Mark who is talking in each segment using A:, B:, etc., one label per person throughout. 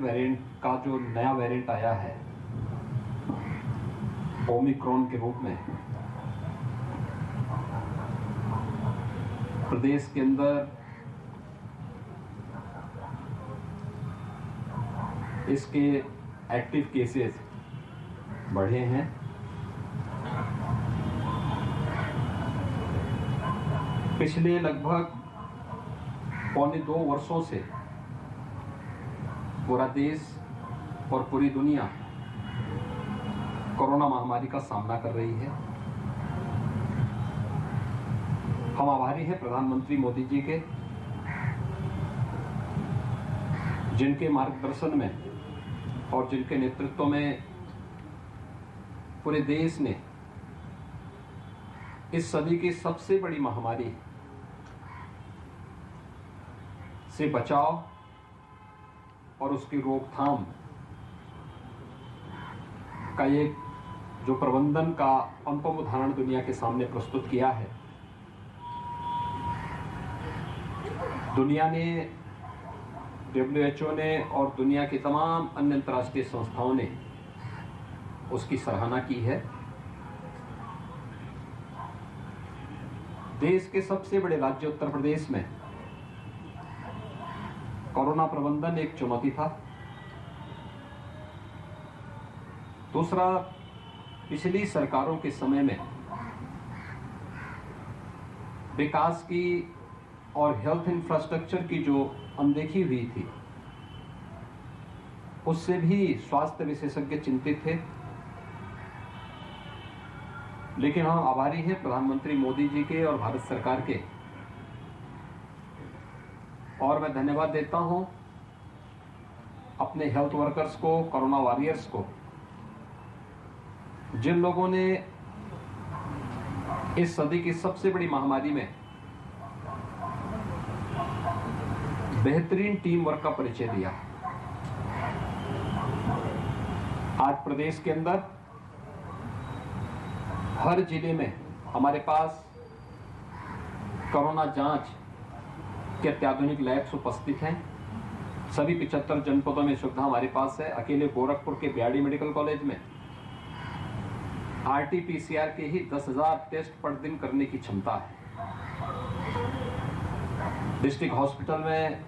A: Variant का जो नया वेरिएंट आया है ओमिक्रॉन के रूप में, प्रदेश के अंदर इसके एक्टिव केसेस बढ़े हैं। पिछले लगभग पौने 2 वर्षों से पूरा देश और पूरी दुनिया कोरोना महामारी का सामना कर रही है। हम आभारी हैं प्रधानमंत्री मोदी जी के, जिनके मार्गदर्शन में और जिनके नेतृत्व में पूरे देश ने इस सदी की सबसे बड़ी महामारी से बचाव और उसकी रोकथाम का एक जो प्रबंधन का अनुपम उदाहरण दुनिया के सामने प्रस्तुत किया है। दुनिया ने, WHO ने और दुनिया की तमाम अन्य अंतर्राष्ट्रीय संस्थाओं ने उसकी सराहना की है। देश के सबसे बड़े राज्य उत्तर प्रदेश में कोरोना प्रबंधन एक चुनौती था। दूसरा, पिछली सरकारों के समय में विकास की और हेल्थ इंफ्रास्ट्रक्चर की जो अनदेखी हुई थी, उससे भी स्वास्थ्य विशेषज्ञ चिंतित थे। लेकिन हम आभारी हैं प्रधानमंत्री मोदी जी के और भारत सरकार के, और मैं धन्यवाद देता हूं अपने हेल्थ वर्कर्स को, कोरोना वॉरियर्स को, जिन लोगों ने इस सदी की सबसे बड़ी महामारी में बेहतरीन टीम वर्क का परिचय दिया। आज प्रदेश के अंदर हर जिले में हमारे पास कोरोना जांच के अत्याधुनिक लैब्स उपस्थित हैं। सभी 75 जनपदों में सुविधा हमारे पास है। अकेले गोरखपुर के बीआरडी मेडिकल कॉलेज में RT-PCR के ही 10,000 टेस्ट पर दिन करने की क्षमता है। डिस्ट्रिक्ट हॉस्पिटल में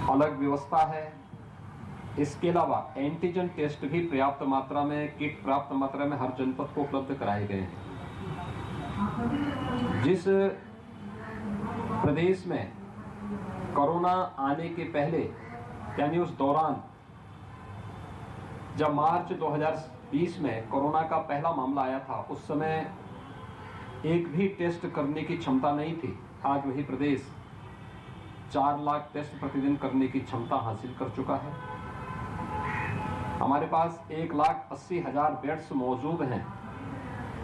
A: अलग व्यवस्था है। इसके अलावा एंटीजन टेस्ट भी पर्याप्त मात्रा में, किट पर्याप्त मात्रा में हर जनपद को उपलब्ध कराए गए हैं। जिस प्रदेश में कोरोना आने के पहले, यानी उस दौरान जब मार्च 2020 में कोरोना का पहला मामला आया था, उस समय एक भी टेस्ट करने की क्षमता नहीं थी। आज वही प्रदेश 4 लाख टेस्ट प्रतिदिन करने की क्षमता हासिल कर चुका है। हमारे पास 1,80,000 बेड्स मौजूद हैं,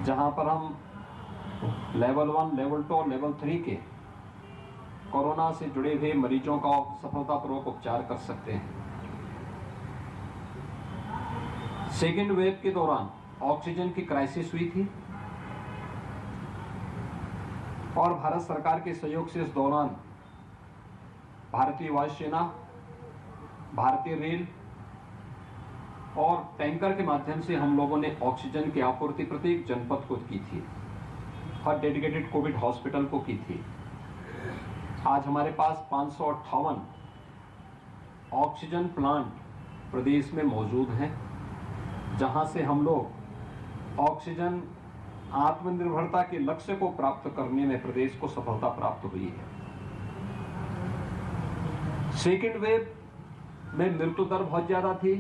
A: जहां पर हम लेवल 1, लेवल 2 और लेवल 3 के कोरोना से जुड़े हुए मरीजों का सफलतापूर्वक उपचार कर सकते हैं। सेकेंड वेव के दौरान ऑक्सीजन की क्राइसिस हुई थी और भारत सरकार के सहयोग से इस दौरान भारतीय वायुसेना, भारतीय रेल और टैंकर के माध्यम से हम लोगों ने ऑक्सीजन की आपूर्ति प्रत्येक जनपद को की थी, हर डेडिकेटेड कोविड हॉस्पिटल को की थी। आज हमारे पास 558 ऑक्सीजन प्लांट प्रदेश में मौजूद हैं, जहां से हम लोग ऑक्सीजन आत्मनिर्भरता के लक्ष्य को प्राप्त करने में प्रदेश को सफलता प्राप्त हुई है। सेकेंड वेव में मृत्यु दर बहुत ज्यादा थी।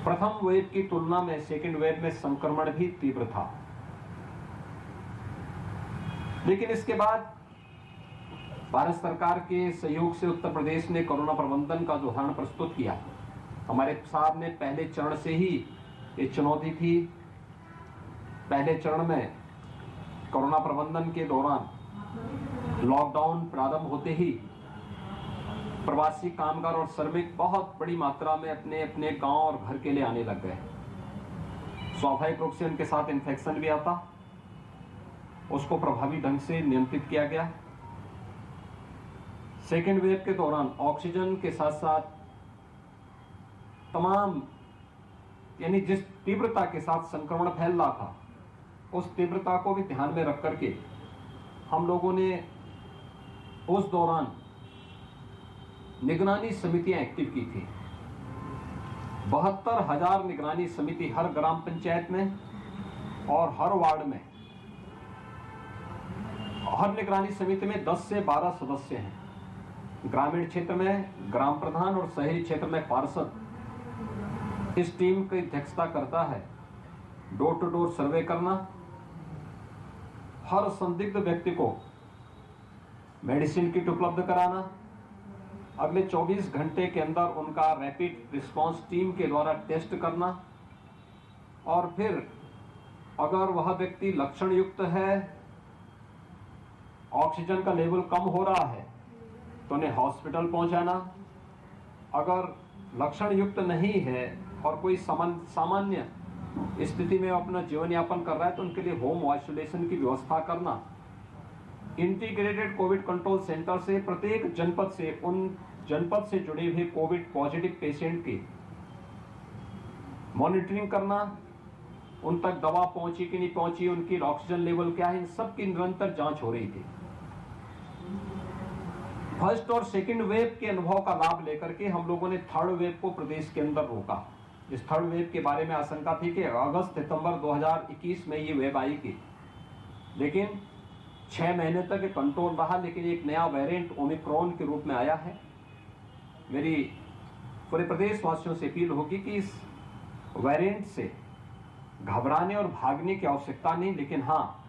A: प्रथम वेव की तुलना में सेकेंड वेव में संक्रमण भी तीव्र था। लेकिन इसके बाद भारत सरकार के सहयोग से उत्तर प्रदेश ने कोरोना प्रबंधन का जो उदाहरण प्रस्तुत किया, हमारे साहब ने पहले चरण से ही ये चुनौती थी। पहले चरण में कोरोना प्रबंधन के दौरान लॉकडाउन प्रारंभ होते ही प्रवासी कामगार और श्रमिक बहुत बड़ी मात्रा में अपने अपने गांव और घर के लिए आने लग गए। स्वाभाविक रूप से उनके साथ इन्फेक्शन भी आता, उसको प्रभावी ढंग से नियंत्रित किया गया। सेकेंड वेव के दौरान ऑक्सीजन के साथ साथ तमाम यानी जिस तीव्रता के साथ संक्रमण फैल रहा था, उस तीव्रता को भी ध्यान में रख करके हम लोगों ने उस दौरान निगरानी समितियां एक्टिव की थी। 72,000 निगरानी समिति हर ग्राम पंचायत में और हर वार्ड में। हर निगरानी समिति में 10 से 12 सदस्य हैं। ग्रामीण क्षेत्र में ग्राम प्रधान और शहरी क्षेत्र में पार्षद इस टीम की अध्यक्षता करता है। डोर टू डोर सर्वे करना, हर संदिग्ध व्यक्ति को मेडिसिन किट उपलब्ध कराना, अगले 24 घंटे के अंदर उनका रैपिड रिस्पांस टीम के द्वारा टेस्ट करना, और फिर अगर वह व्यक्ति लक्षण युक्त है, ऑक्सीजन का लेवल कम हो रहा है, तो उन्हें हॉस्पिटल पहुंचाना। अगर लक्षण युक्त नहीं है और कोई सामान्य स्थिति में अपना जीवन यापन कर रहा है, तो उनके लिए होम आइसोलेशन की व्यवस्था करना। इंटीग्रेटेड कोविड कंट्रोल सेंटर से प्रत्येक जनपद से उन जनपद से जुड़े हुए कोविड पॉजिटिव पेशेंट की मॉनिटरिंग करना, उन तक दवा पहुंची कि नहीं पहुंची, उनकी ऑक्सीजन लेवल क्या है, इन सब की निरंतर जांच हो रही थी। फर्स्ट और सेकंड वेव के अनुभव का लाभ लेकर के हम लोगों ने थर्ड वेव को प्रदेश के अंदर रोका। इस थर्ड वेव के बारे में आशंका थी कि अगस्त सितंबर 2021 में ये वेव आएगी, लेकिन 6 महीने तक कंट्रोल रहा। लेकिन एक नया वेरिएंट ओमिक्रॉन के रूप में आया है। मेरी पूरे प्रदेश वासियों से अपील होगी कि इस वेरिएंट से घबराने और भागने की आवश्यकता नहीं, लेकिन हाँ,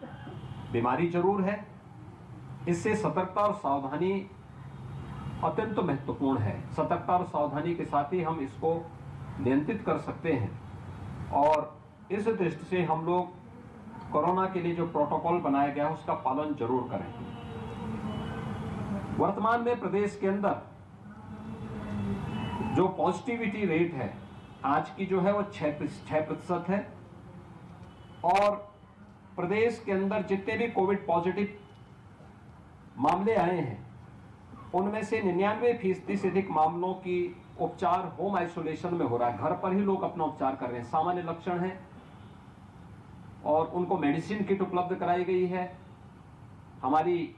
A: बीमारी जरूर है। इससे सतर्कता और सावधानी अत्यंत महत्वपूर्ण है। सतर्कता और सावधानी के साथ ही हम इसको नियंत्रित कर सकते हैं, और इस दृष्टि से हम लोग कोरोना के लिए जो प्रोटोकॉल बनाया गया है उसका पालन जरूर करें। वर्तमान में प्रदेश के अंदर जो पॉजिटिविटी रेट है आज की जो है वो 6% है, और प्रदेश के अंदर जितने भी कोविड पॉजिटिव मामले आए हैं उनमें से 99% से अधिक मामलों की उपचार होम आइसोलेशन में हो रहा है। घर पर ही लोग अपना उपचार कर रहे हैं। सामान्य लक्षण है और उनको मेडिसिन किट उपलब्ध कराई गई है। हमारी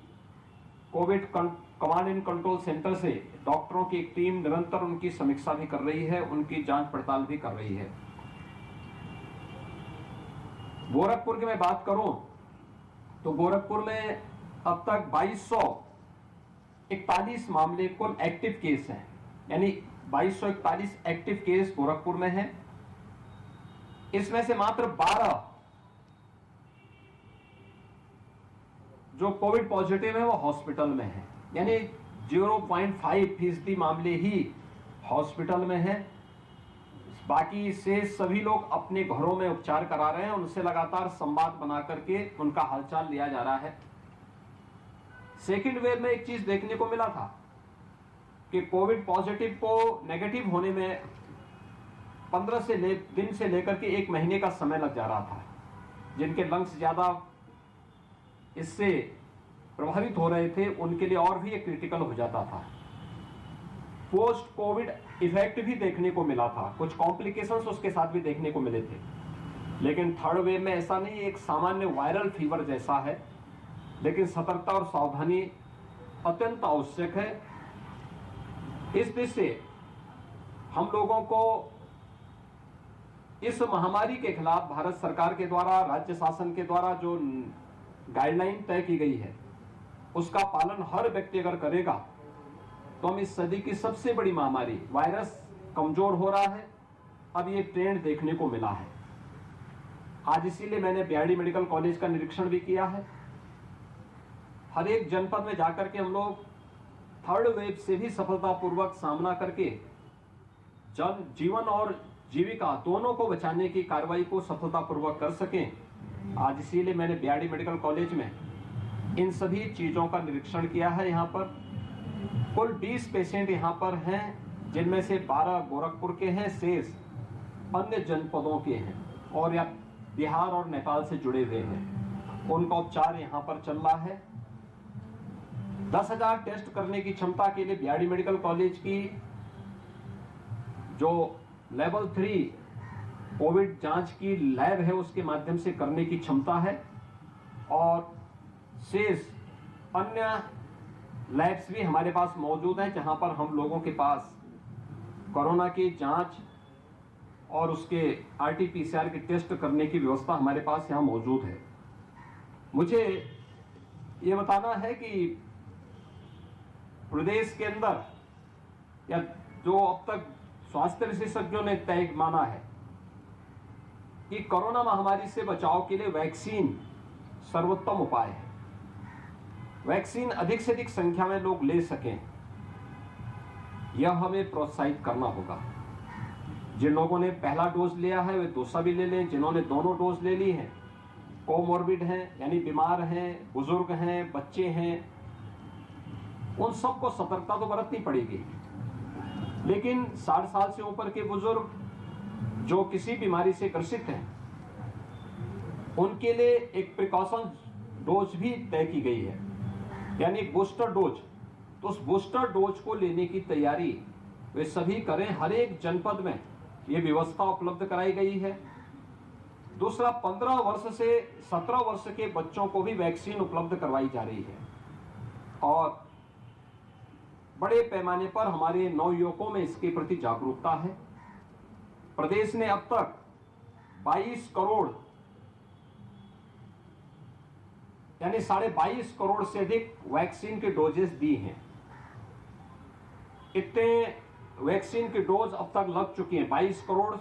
A: Covid command and control centre से डॉक्टरों की एक टीम निरंतर उनकी समीक्षा भी कर रही है, उनकी जांच पड़ताल भी कर रही है। गोरखपुर की मैं बात करूं तो गोरखपुर में अब तक 2241 मामले कुल एक्टिव केस हैं, यानी 2241 एक्टिव केस गोरखपुर में हैं। इसमें से मात्र 12 जो कोविड पॉजिटिव है वो हॉस्पिटल में है, यानी 0.5% मामले ही हॉस्पिटल में हैं। बाकी से सभी लोग अपने घरों में उपचार करा रहे हैं। उनसे लगातार संवाद बना करके उनका हालचाल लिया जा रहा है। सेकेंड वेव में एक चीज देखने को मिला था कि कोविड पॉजिटिव को नेगेटिव होने में 15 दिन से लेकर के 1 महीने का समय लग जा रहा था। जिनके लंग्स ज्यादा इससे प्रभावित हो रहे थे उनके लिए और भी एक क्रिटिकल हो जाता था। पोस्ट कोविड इफेक्ट भी देखने को मिला था, कुछ कॉम्प्लिकेशंस उसके साथ भी देखने को मिले थे। लेकिन थर्ड वेव में ऐसा नहीं, एक सामान्य वायरल फीवर जैसा है, लेकिन सतर्कता और सावधानी अत्यंत आवश्यक है। इस दृष्टि से हम लोगों को इस महामारी के खिलाफ भारत सरकार के द्वारा, राज्य शासन के द्वारा जो गाइडलाइन तय की गई है उसका पालन हर व्यक्ति अगर करेगा तो हम इस सदी की सबसे बड़ी महामारी, वायरस कमजोर हो रहा है। अब ये ट्रेंड देखने को मिला है। आज इसीलिए मैंने बीआरडी मेडिकल कॉलेज का निरीक्षण भी किया है। हर एक जनपद में जाकर के हम लोग थर्ड वेव से भी सफलतापूर्वक सामना करके जन जीवन और जीविका दोनों को बचाने की कार्रवाई को सफलतापूर्वक कर सकें। आज इसीलिए मैंने बीआरडी मेडिकल कॉलेज में इन सभी चीजों का निरीक्षण किया है। यहाँ पर कुल 20 पेशेंट यहाँ पर हैं, जिनमें से 12 गोरखपुर के हैं, शेष अन्य जनपदों के हैं और या बिहार और नेपाल से जुड़े हुए हैं। उनका उपचार यहाँ पर चल रहा है। 10,000 टेस्ट करने की क्षमता के लिए बीआरडी मेडिकल कॉलेज की जो लेवल 3 कोविड जांच की लैब है उसके माध्यम से करने की क्षमता है और शेष अन्य लैब्स भी हमारे पास मौजूद हैं जहां पर हम लोगों के पास कोरोना की जांच और उसके आरटी-पीसीआर के टेस्ट करने की व्यवस्था हमारे पास यहां मौजूद है। मुझे ये बताना है कि प्रदेश के अंदर या जो अब तक स्वास्थ्य विशेषज्ञों ने तय माना है कि कोरोना महामारी से बचाव के लिए वैक्सीन सर्वोत्तम उपाय है। वैक्सीन अधिक से अधिक संख्या में लोग ले सकें, यह हमें प्रोत्साहित करना होगा। जिन लोगों ने पहला डोज लिया है वे दूसरा भी ले लें, जिन्होंने दोनों डोज ले ली हैं, कोमोर्बिड हैं यानी बीमार हैं, बुजुर्ग हैं, बच्चे हैं, उन सबको सतर्कता तो बरतनी पड़ेगी। लेकिन 60 साल से ऊपर के बुजुर्ग जो किसी बीमारी से ग्रसित हैं उनके लिए एक प्रिकॉशन डोज भी तय की गई है यानी बूस्टर डोज। तो उस बूस्टर डोज को लेने की तैयारी वे सभी करें। हर एक जनपद में ये व्यवस्था उपलब्ध कराई गई है। दूसरा, 15 वर्ष से 17 वर्ष के बच्चों को भी वैक्सीन उपलब्ध करवाई जा रही है और बड़े पैमाने पर हमारे नवयुवकों में इसके प्रति जागरूकता है। प्रदेश ने अब तक 22 करोड़ यानी 22.5 करोड़ से अधिक वैक्सीन के डोजेस दी हैं। इतने वैक्सीन के डोज अब तक लग चुकी हैं। 22 करोड़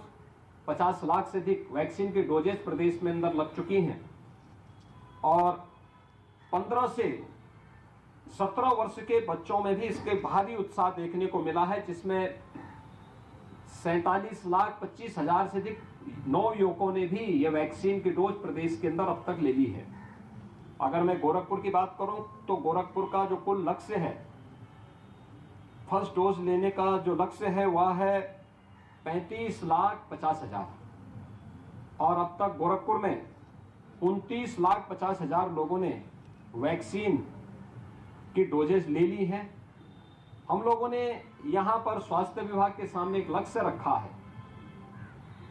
A: 50 लाख से अधिक वैक्सीन के डोजेस प्रदेश में अंदर लग चुकी हैं और 15 से 17 वर्ष के बच्चों में भी इसके भारी उत्साह देखने को मिला है, जिसमें 47,25,000 से अधिक नवयुवकों ने भी यह वैक्सीन की डोज प्रदेश के अंदर अब तक ले ली है। अगर मैं गोरखपुर की बात करूं तो गोरखपुर का जो कुल लक्ष्य है, फर्स्ट डोज लेने का जो लक्ष्य है वह है 35,50,000 और अब तक गोरखपुर में 29,50,000 लोगों ने वैक्सीन की डोजेज ले ली है। हम लोगों ने यहां पर स्वास्थ्य विभाग के सामने एक लक्ष्य रखा है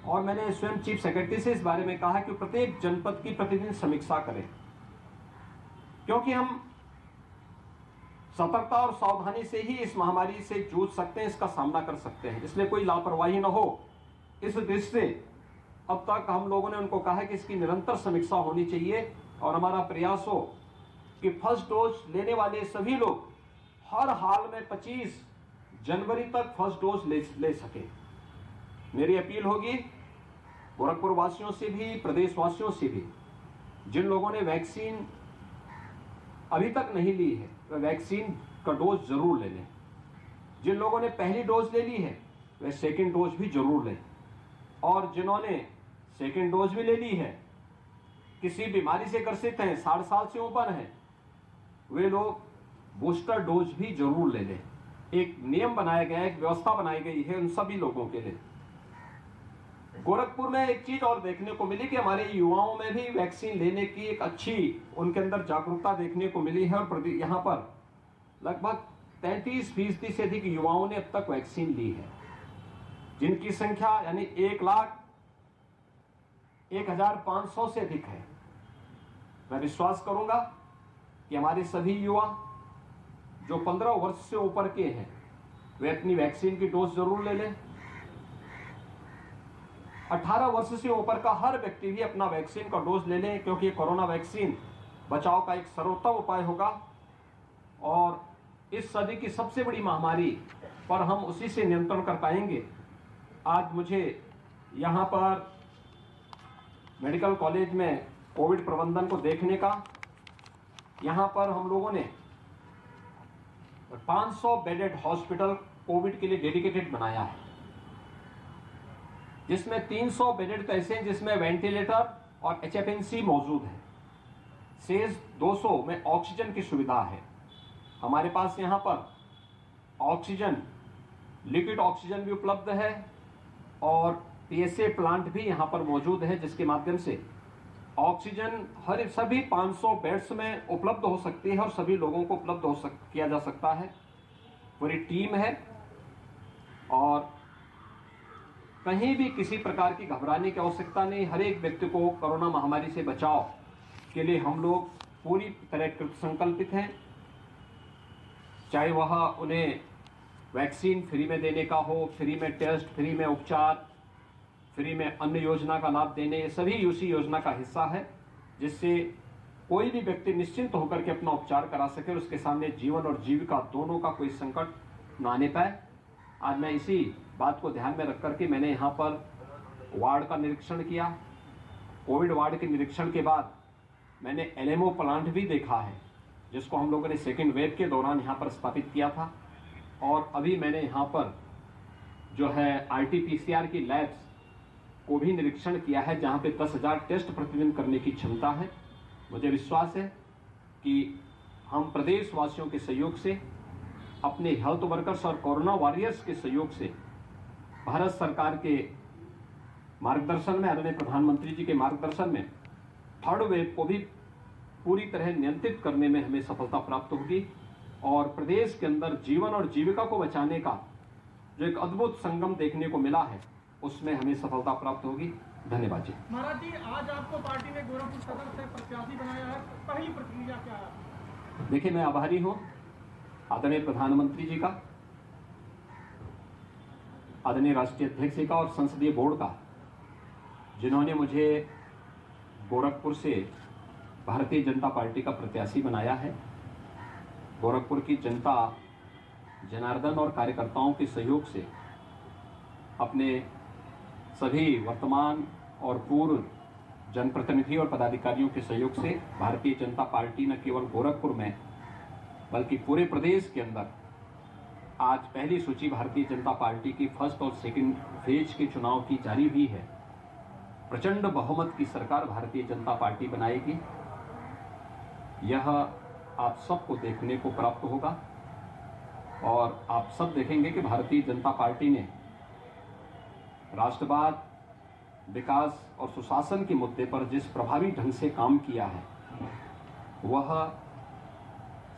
A: और मैंने स्वयं चीफ सेक्रेटरी से इस बारे में कहा कि प्रत्येक जनपद की प्रतिदिन समीक्षा करें, क्योंकि हम सतर्कता और सावधानी से ही इस महामारी से जूझ सकते हैं, इसका सामना कर सकते हैं। इसलिए कोई लापरवाही न हो, इस दृष्टि से अब तक हम लोगों ने उनको कहा है कि इसकी निरंतर समीक्षा होनी चाहिए और हमारा प्रयास हो कि फर्स्ट डोज लेने वाले सभी लोग हर हाल में 25 जनवरी तक फर्स्ट डोज ले सके। मेरी अपील होगी गोरखपुर वासियों से भी, प्रदेश वासियों से भी, जिन लोगों ने वैक्सीन अभी तक नहीं ली है वे वैक्सीन का डोज जरूर ले लें। जिन लोगों ने पहली डोज ले ली है वे सेकंड डोज भी जरूर लें और जिन्होंने सेकंड डोज भी ले ली है, किसी बीमारी से ग्रसित हैं, 60 साल से ऊपर हैं, वे लोग बूस्टर डोज भी जरूर ले लें। एक नियम बनाया गया है, एक व्यवस्था बनाई गई है उन सभी लोगों के लिए। गोरखपुर में एक चीज और देखने को मिली कि हमारे युवाओं में भी वैक्सीन लेने की एक अच्छी उनके अंदर जागरूकता देखने को मिली है और यहाँ पर लगभग 33% से अधिक युवाओं ने अब तक वैक्सीन ली है, जिनकी संख्या यानी 1,01,500 से अधिक है। मैं विश्वास करूंगा कि हमारे सभी युवा जो 15 वर्ष से ऊपर के हैं वे अपनी वैक्सीन की डोज जरूर ले लें। 18 वर्ष से ऊपर का हर व्यक्ति भी अपना वैक्सीन का डोज ले लें, क्योंकि कोरोना वैक्सीन बचाव का एक सर्वोत्तम उपाय होगा और इस सदी की सबसे बड़ी महामारी पर हम उसी से नियंत्रण कर पाएंगे। आज मुझे यहाँ पर मेडिकल कॉलेज में कोविड प्रबंधन को देखने का, यहाँ पर हम लोगों ने 500 बेडेड हॉस्पिटल कोविड के लिए डेडिकेटेड बनाया है, जिसमें 300 बेडेड तो ऐसे हैं जिसमें वेंटिलेटर और HFNC मौजूद है। शेष 200 में ऑक्सीजन की सुविधा है। हमारे पास यहाँ पर ऑक्सीजन, लिक्विड ऑक्सीजन भी उपलब्ध है और PSA प्लांट भी यहाँ पर मौजूद है, जिसके माध्यम से ऑक्सीजन हर सभी 500 बेड्स में उपलब्ध हो सकती है और सभी लोगों को उपलब्ध किया जा सकता है। पूरी टीम है और कहीं भी किसी प्रकार की घबराने की आवश्यकता नहीं। हर एक व्यक्ति को कोरोना महामारी से बचाव के लिए हम लोग पूरी तरह कृत संकल्पित हैं। चाहे वह उन्हें वैक्सीन फ्री में देने का हो, फ्री में टेस्ट, फ्री में उपचार, फ्री में अन्य योजना का लाभ देने, ये सभी उसी योजना का हिस्सा है जिससे कोई भी व्यक्ति निश्चिंत होकर के अपना उपचार करा सके और उसके सामने जीवन और जीविका दोनों का कोई संकट न आने पाए। आज मैं इसी बात को ध्यान में रख करके मैंने यहाँ पर वार्ड का निरीक्षण किया। कोविड वार्ड के निरीक्षण के बाद मैंने एलएमओ प्लांट भी देखा है जिसको हम लोगों ने सेकेंड वेव के दौरान यहाँ पर स्थापित किया था। और अभी मैंने यहाँ पर जो है RT-PCR की लैब्स को भी निरीक्षण किया है जहाँ पे 10,000 टेस्ट प्रतिदिन करने की क्षमता है। मुझे विश्वास है कि हम प्रदेशवासियों के सहयोग से, अपने हेल्थ वर्कर्स और कोरोना वॉरियर्स के सहयोग से, भारत सरकार के मार्गदर्शन में, आदरणीय प्रधानमंत्री जी के मार्गदर्शन में थर्ड वेव को भी पूरी तरह नियंत्रित करने में हमें सफलता प्राप्त होगी और प्रदेश के अंदर जीवन और जीविका को बचाने का जो एक अद्भुत संगम देखने को मिला है उसमें हमें सफलता प्राप्त होगी। धन्यवाद जी।
B: महाराज जी, आज आपको पार्टी ने गोरखपुर सदर से प्रत्याशी बनाया है, पहली प्रतिक्रिया क्या है?
A: देखिए, मैं आभारी हूं आदरणीय प्रधानमंत्री जी का, आदरणीय राष्ट्रीय अध्यक्ष जी का और संसदीय बोर्ड का, जिन्होंने मुझे गोरखपुर से भारतीय जनता पार्टी का प्रत्याशी बनाया है। गोरखपुर की जनता जनार्दन और कार्यकर्ताओं के सहयोग से, अपने सभी वर्तमान और पूर्व जनप्रतिनिधि और पदाधिकारियों के सहयोग से भारतीय जनता पार्टी न केवल गोरखपुर में बल्कि पूरे प्रदेश के अंदर आज पहली सूची भारतीय जनता पार्टी की फर्स्ट और सेकंड फेज के चुनाव की जारी हुई है। प्रचंड बहुमत की सरकार भारतीय जनता पार्टी बनाएगी, यह आप सबको देखने को प्राप्त होगा और आप सब देखेंगे कि भारतीय जनता पार्टी ने राष्ट्रवाद, विकास और सुशासन के मुद्दे पर जिस प्रभावी ढंग से काम किया है वह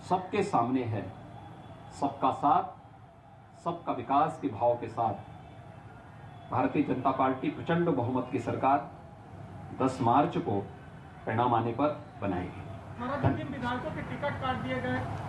A: सबके सामने है। सबका साथ, सबका विकास के भाव के साथ भारतीय जनता पार्टी प्रचंड बहुमत की सरकार 10 मार्च को परिणाम आने पर बनाएगी।
B: जिन विधायकों के टिकट काट दिए गए,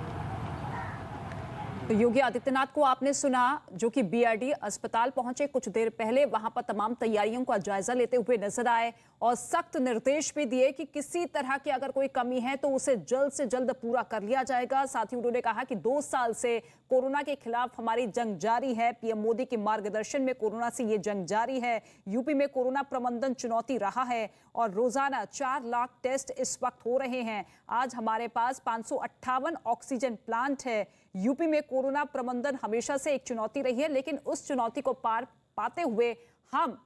C: तो योगी आदित्यनाथ को आपने सुना, जो कि बीआरडी अस्पताल पहुंचे कुछ देर पहले, वहां पर तमाम तैयारियों का जायजा लेते हुए नजर आए और सख्त निर्देश भी दिए कि किसी तरह की अगर कोई कमी है तो उसे जल्द से जल्द पूरा कर लिया जाएगा। साथ ही उन्होंने कहा कि 2 साल से कोरोना के खिलाफ हमारी जंग जारी है, पीएम मोदी के मार्गदर्शन में कोरोना से ये जंग जारी है। यूपी में कोरोना प्रबंधन चुनौती रहा है और रोजाना 4 लाख टेस्ट इस वक्त हो रहे हैं। आज हमारे पास 558 ऑक्सीजन प्लांट है। यूपी में कोरोना प्रबंधन हमेशा से एक चुनौती रही है, लेकिन उस चुनौती को पार पाते हुए हम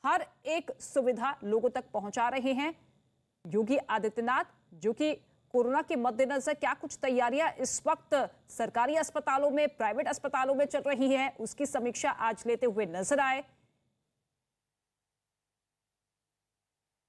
C: हर एक सुविधा लोगों तक पहुंचा रहे हैं। योगी आदित्यनाथ, जो कि कोरोना के मद्देनजर क्या कुछ तैयारियां इस वक्त सरकारी अस्पतालों में, प्राइवेट अस्पतालों में चल रही हैं, उसकी समीक्षा आज लेते हुए नजर आए।